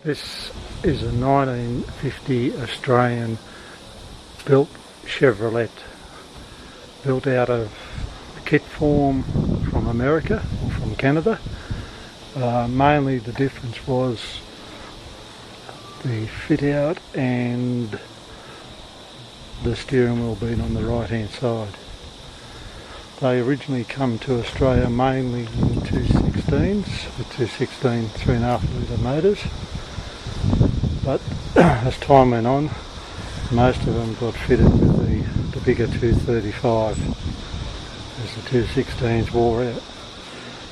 This is a 1950 Australian built Chevrolet, built out of kit form from America or from Canada. Mainly the difference was the fit out and the steering wheel being on the right hand side. They originally come to Australia mainly in 216s with 216 3.5 litre motors, but as time went on most of them got fitted with the bigger 235 as the 216s wore out.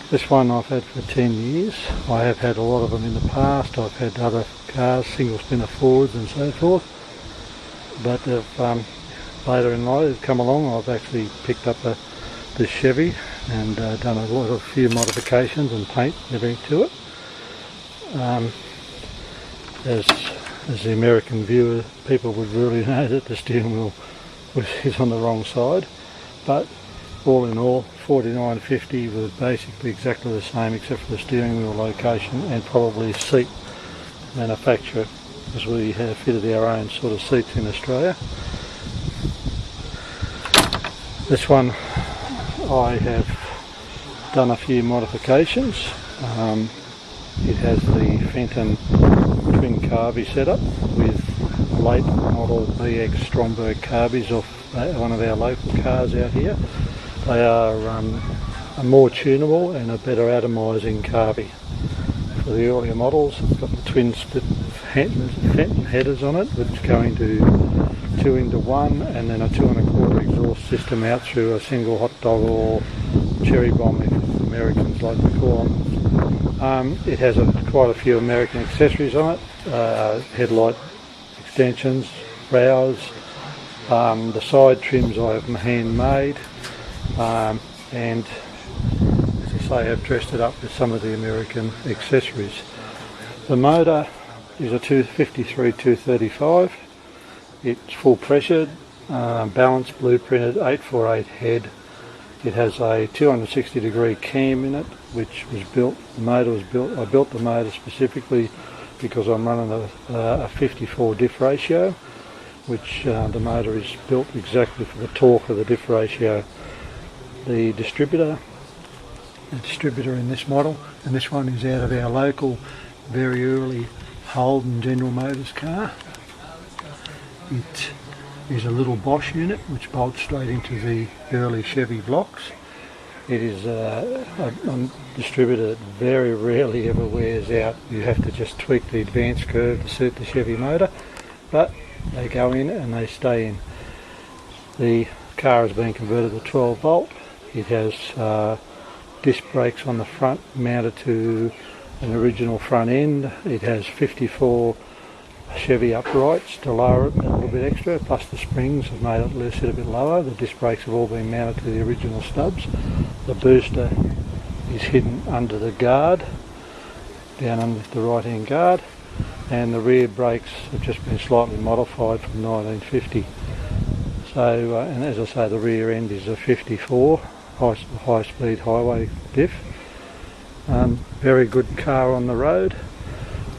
This one I've had for 10 years. I have had a lot of them in the past. I've had other cars, single spinner Fords and so forth, but later in life they've come along. I've actually picked up this Chevy and done a few modifications and paint and everything to it. As the American viewer, people would really know that the steering wheel is on the wrong side, but all in all 4950 was basically exactly the same except for the steering wheel location and probably seat manufacturer, because we have fitted our own sort of seats in Australia. This one I have done a few modifications. It has the Fenton twin carby setup with late model BX Stromberg carbies off one of our local cars out here. They are more tunable and a better atomising carby. For the earlier models, it's got the twin split Fenton headers on it, which go into 2 into 1 and then a 2 1/4 exhaust system out through a single hot dog or cherry bomb, if Americans like to call them. It has quite a few American accessories on it, headlight extensions, rails, the side trims I have handmade, and as I say, I've dressed it up with some of the American accessories. The motor is a 253 235. It's full pressured, balanced, blueprinted 848 head. It has a 260 degree cam in it, which was built. The motor was built. I built the motor specifically because I'm running a 54 diff ratio, which the motor is built exactly for the torque of the diff ratio. The distributor in this model, and this one is out of our local, very early Holden General Motors car. It is a little Bosch unit which bolts straight into the early Chevy blocks. It is a distributor that very rarely ever wears out. You have to just tweak the advance curve to suit the Chevy motor, but they go in and they stay in. The car has been converted to 12 volt. It has disc brakes on the front mounted to an original front end. It has 54 Chevy uprights to lower it a little bit extra, plus the springs have made it sit a bit lower. The disc brakes have all been mounted to the original stubs. The booster is hidden under the guard, down under the right hand guard, and the rear brakes have just been slightly modified from 1950. So, and as I say, the rear end is a 54 high speed highway diff. Very good car on the road.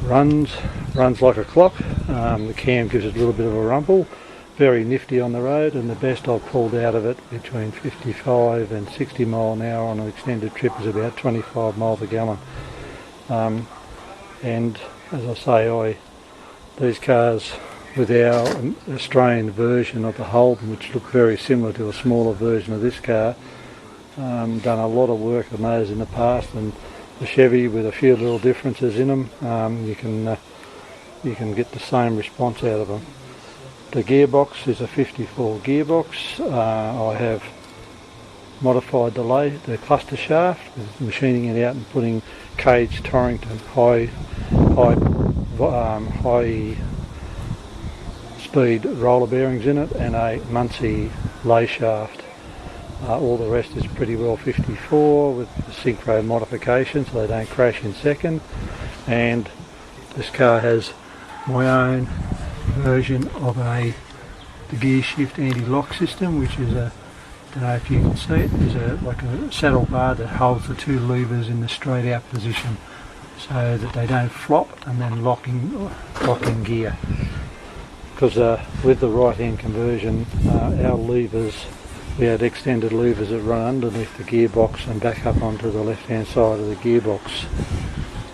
Runs like a clock. The cam gives it a little bit of a rumble. Very nifty on the road, and the best I've pulled out of it between 55 and 60 mile an hour on an extended trip is about 25 miles a gallon. And as I say, these cars with our Australian version of the Holden, which look very similar to a smaller version of this car, done a lot of work on those in the past, and the Chevy with a few little differences in them, you can get the same response out of them. The gearbox is a 54 gearbox. I have modified the cluster shaft with machining it out and putting Cage Torrington high speed roller bearings in it and a Muncie lay shaft. All the rest is pretty well 54 with the synchro modification so they don't crash in second. And this car has my own version of the gear shift anti-lock system, which is I don't know if you can see it, is like a saddle bar that holds the two levers in the straight out position. so that they don't flop and then lock in gear. Because with the right hand conversion, our levers, we had extended levers that run underneath the gearbox and back up onto the left hand side of the gearbox.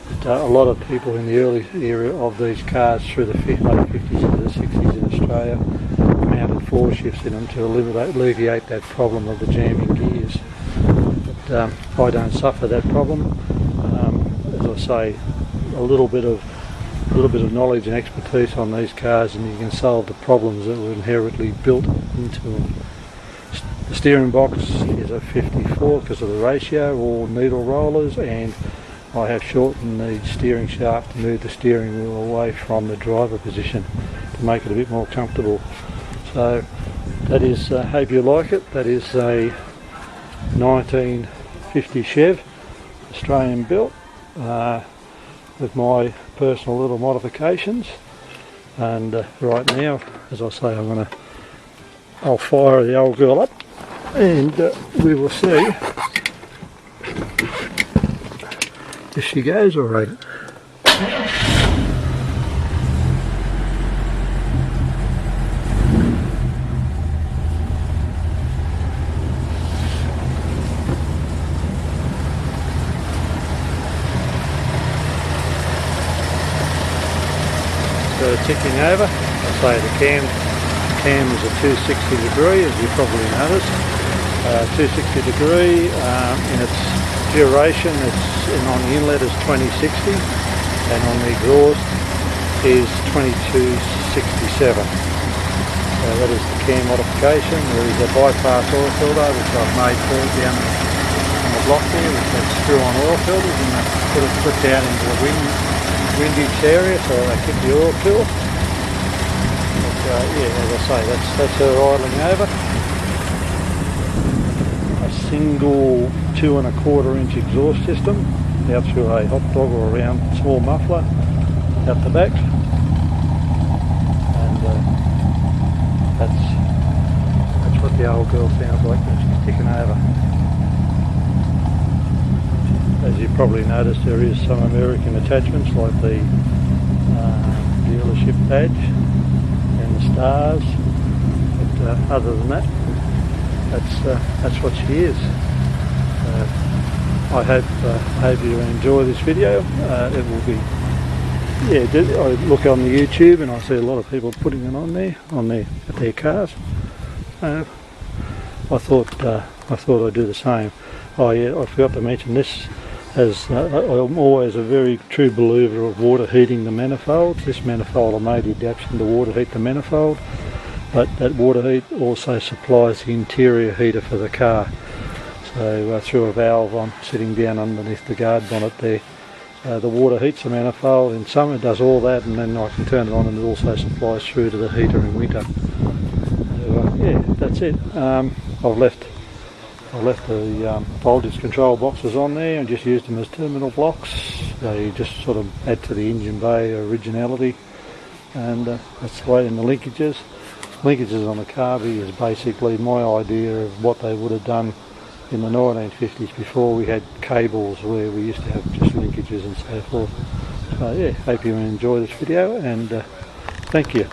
But, a lot of people in the early era of these cars through the late 50s into the 60s in Australia mounted 4 shifts in them to alleviate that problem of the jamming gears. But I don't suffer that problem. As I say, a little bit of knowledge and expertise on these cars and you can solve the problems that were inherently built into them. The steering box is a 54 because of the ratio, all needle rollers, and I have shortened the steering shaft to move the steering wheel away from the driver position to make it a bit more comfortable. So that is, hope you like it, that is a 1950 Chev, Australian built, with my personal little modifications. And right now, as I say, I'll fire the old girl up and we will see if she goes alright. So ticking over, I say the cam is a 260 degree, as you probably noticed. 260 degree in its duration, on the inlet is 2060 and on the exhaust is 2267. So that is the cam modification. There is a bypass oil filter which I've made for it down on the block there, which has screw-on oil filters, and put it down into the windage area so they keep the oil cool. But yeah, as I say, that's her idling over. A single 2 1/4 inch exhaust system out through a hot dog or a round small muffler out the back, and that's what the old girl sounds like when she's ticking over. As you probably noticed, there is some American attachments like the dealership badge and the stars, but other than that, that's what she is. I hope you enjoy this video. It will be, yeah, I look on the YouTube and I see a lot of people putting it on their cars. I thought I'd do the same. Oh yeah, I forgot to mention this. As I'm always a very true believer of water heating the manifold. This manifold I made the adaptation to water heat the manifold, but that water heat also supplies the interior heater for the car. So through a valve I'm sitting down underneath the guard bonnet there. The water heats the manifold. In summer it does all that, and then I can turn it on and it also supplies through to the heater in winter. So yeah, that's it. I've left the voltage control boxes on there and just used them as terminal blocks. They just sort of add to the engine bay originality, and that's the way in the linkages. Linkages on the Carby is basically my idea of what they would have done in the 1950s before we had cables, where we used to have just linkages and so forth. So yeah, hope you enjoy this video, and thank you.